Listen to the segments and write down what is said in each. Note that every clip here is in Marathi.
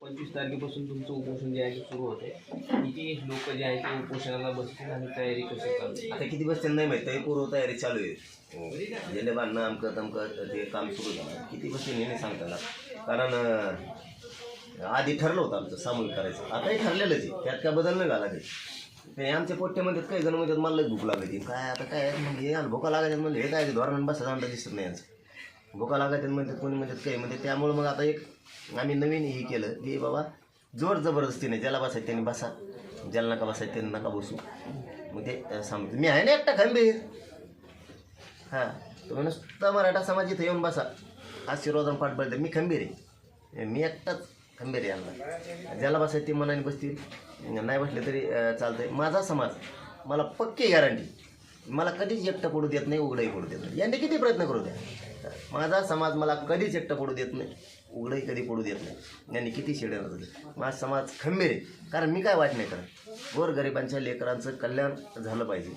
25 तारखेपासून तुमचं उपोषण जे आहे ते सुरू होते. किती लोक जे आहेत ते उपोषणाला बसतील आणि तयारी कशी चालू आहे? आता किती बसतील नाही माहिती, तरी पूर्व तयारी चालू आहे. जेणे बांधणं अमकं तमकं ते काम सुरू झालं. किती बसतील हे नाही सांगता येणार, कारण आधी ठरलं होतं आमचं सामूहिक करायचं. आताही ठरलेलंच आहे, त्यात काय बदल नाही झाला ते आमच्या पोट्ट्यामध्ये काही जण म्हणतात मला भूक लागायची काय आता काय म्हणजे भूका लागायच्या म्हणजे हे काय धोरण बसायचं आमचं दिसत नाही यांचं. भूका लागायचं म्हणतात कोणी म्हणतात काही म्हणजे. त्यामुळं मग आता एक आम्ही नवीन हे केलं की बाबा जोर जबरदस्ती नाही, ज्याला बसायचं त्यांनी बसा, ज्याला नका बसायचं त्यांनी नका बसू. मग ते सांगतो मी आहे ना एकटा खंबीर. हां तुम्ही नुसता मराठा समाज इथं येऊन बसा आशीर्वादन पाठ पडते, मी खंबीर आहे, मी एकटाच खंबीर आहे. यांना ज्याला बसायचं ते मनाने बसतील, नाही बसले तरी चालतंय. माझा समाज मला पक्की गॅरंटी मला कधीच एकटं पडू देत नाही, उघडंही पडू देत नाही. यांनी किती प्रयत्न करू द्या, माझा समाज मला कधीच एकटं पडू देत नाही, उघडंही कधी पडू देत नाही. यांनी किती शेड्या झाले, माझा समाज खंबीर आहे. कारण मी काय वाट नाही करत, गोरगरिबांच्या लेकरांचं कल्याण झालं पाहिजे,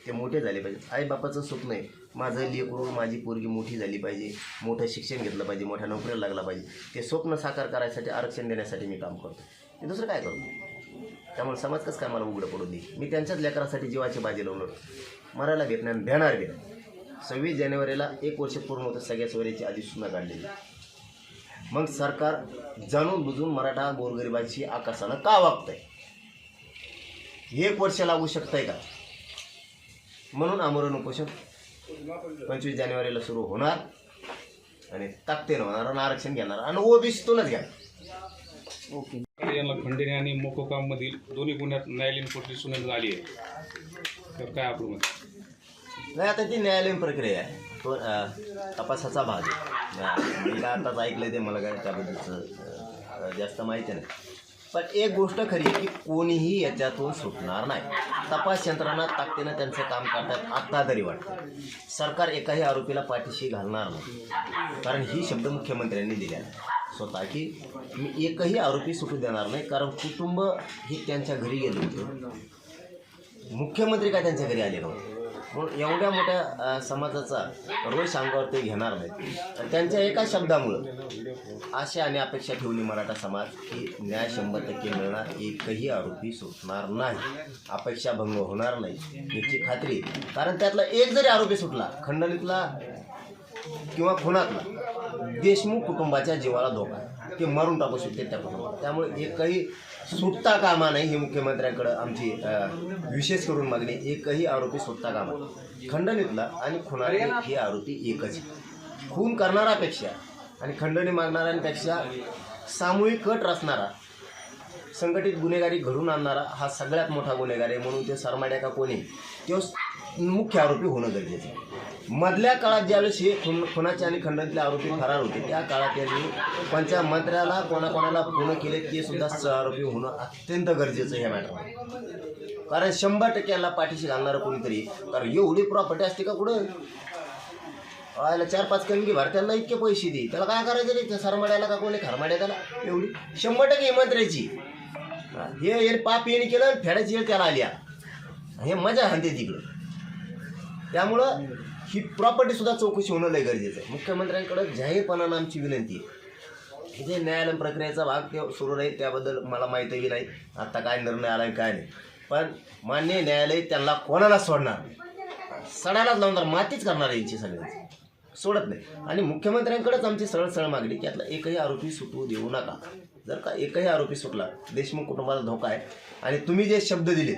ते मोठे झाले पाहिजे. आईबापाचं स्वप्न आहे माझं लेकरू माझी पोरगी मोठी झाली पाहिजे, मोठं शिक्षण घेतलं पाहिजे, मोठ्या नोकरीला लागला पाहिजे. ते स्वप्न साकार करायसाठी आरक्षण देण्यासाठी मी काम करतो, मी दुसरं काय करतो. त्यामुळे समाज कसं काय मला उघडं पडून देईल. मी त्यांच्याच लेकरासाठी जीवाची बाजी लावलो, मरायला भेटणार देणार बी नाही. 26 जानेवारीला 1 वर्ष पूर्ण होतं सगळ्या सोयरीची अधिसूचना काढलेली. मग सरकार जाणून बुजून मराठा गोरगरिबांची आकाशाला का वागतंय, 1 वर्ष लागू शकतंय का. म्हणून आमरण उपोषण 25 जानेवारीला सुरू होणार आणि ताकदीनं होणार आणि आरक्षण घेणार आणि ओबीसीतूनच घ्या. ओके. यांना खंडणी आणि मोकोकाममधील दोन्ही गुन्ह्यात न्यायालयीन कोठडी सुनावणी झाली आहे, तर काय आपलं मत? नाही आता ती न्यायालयीन प्रक्रिया आहे, तो तपासाचा भाग आहे. मी काय आताच ऐकलं ते, मला काय त्याबद्दलचं जास्त माहिती नाही. पण एक गोष्ट खरी आहे की कोणीही याच्यातून सुटणार नाही. तपास यंत्रणा ताकदीनं त्यांचं काम करतात आत्ता तरी वाटतं. सरकार एकाही आरोपीला पाठीशी घालणार नाही, कारण ही शब्द मुख्यमंत्र्यांनी दिले आहे स्वतः की मी एकही आरोपी सुटू देणार नाही. कारण कुटुंब हे त्यांच्या घरी गेले होते, मुख्यमंत्री काय त्यांच्या घरी आले नव्हते. म्हणून एवढ्या मोठ्या समाजाचा रोष अंगावर ते घेणार नाहीत. आणि त्यांच्या एका शब्दामुळं आशा आणि अपेक्षा ठेवली मराठा समाज की न्याय 100% मिळणार, एकही आरोपी सुटणार नाही, अपेक्षा भंग होणार नाही याची खात्री. कारण त्यातला एक जरी आरोपी सुटला खंडणीतला किंवा खुनातला, देशमुख कुटुंबाच्या जीवाला धोका आहे, ते मारून टाकू शकते त्या कुटुंबाला. त्यामुळे एकही सुटता कामा नाही ही मुख्यमंत्र्यांकडं आमची विशेष करून मागणी. एकही आरोपी सुटता कामा, खंडणीतला आणि खुनातला हे आरोपी एकच. खून करणारापेक्षा आणि खंडणी मागणाऱ्यांपेक्षा सामूहिक कट रचणारा, संघटित गुन्हेगारी घडून आणणारा हा सगळ्यात मोठा गुन्हेगार आहे. म्हणून ते सरमाड्या का कोणी तो मुख्य आरोपी होणं गरजेचं आहे. मधल्या काळात ज्यावेळेस हे खुनाचे आणि खंडणीतले आरोपी फरार होते त्या काळात त्यांनी कोणत्या मंत्र्याला कोणाकोणाला फोन केले ते सुद्धा सहआरोपी होणं अत्यंत गरजेचं आहे ह्या मॅटरमध्ये. कारण 100% याला पाठीशी घालणारं कोणीतरी, कारण एवढी प्रॉपर्टी असते का कुठं याला 4-5 कणगी भारत्यांना इतके पैसे दे, त्याला काय करायचं रे त्या सरमाड्याला का कोणी खरमाड्या त्याला एवढी 100% मंत्र्याची. हे पाप येणे केलं फेडायची वेळ त्याला आल्या, हे मजा हाणते तिकडं. त्यामुळं ही प्रॉपर्टीसुद्धा चौकशी होणं लय गरजेचं आहे. मुख्यमंत्र्यांकडं जाहीरपणानं आमची विनंती आहे की जे न्यायालयीन प्रक्रियेचा भाग ते सुरू राहील, त्याबद्दल मला माहितीही नाही आत्ता काय निर्णय आला काय नाही. पण मान्य न्यायालय त्यांना कोणाला सोडणार, सडायलाच लावणार, मातीच करणार यांची सगळ्यांची, सोडत नाही. आणि मुख्यमंत्र्यांकडेच आमची सरळ मागणी की यातला एकही आरोपी सुटू देऊ नका. जर का एकही आरोपी सुटला देशमुख कुटुंबाला धोका आहे. आणि तुम्ही जे शब्द दिले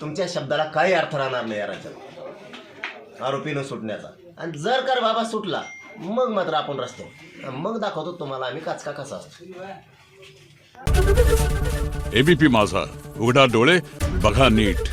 तुमच्या शब्दाला काही अर्थ राहणार नाही या राज्यात आरोपी न सुटण्याचा. आणि जर का बाबा सुटला मग मात्र आपण रस्त्यावर मग दाखवतो तुम्हाला आम्ही काचका कसा असतो. एबीपी माझा, उघडा डोळे बघा नीट.